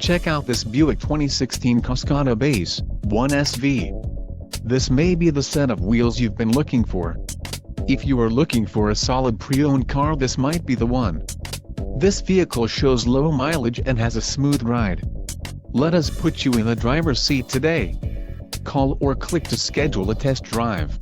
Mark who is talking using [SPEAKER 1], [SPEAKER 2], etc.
[SPEAKER 1] Check out this Buick 2016 Cascada Base 1 SV. This may be the set of wheels you've been looking for. If you are looking for a solid pre-owned car, this might be the one. This vehicle shows low mileage and has a smooth ride. Let us put you in the driver's seat today. Call or click to schedule a test drive.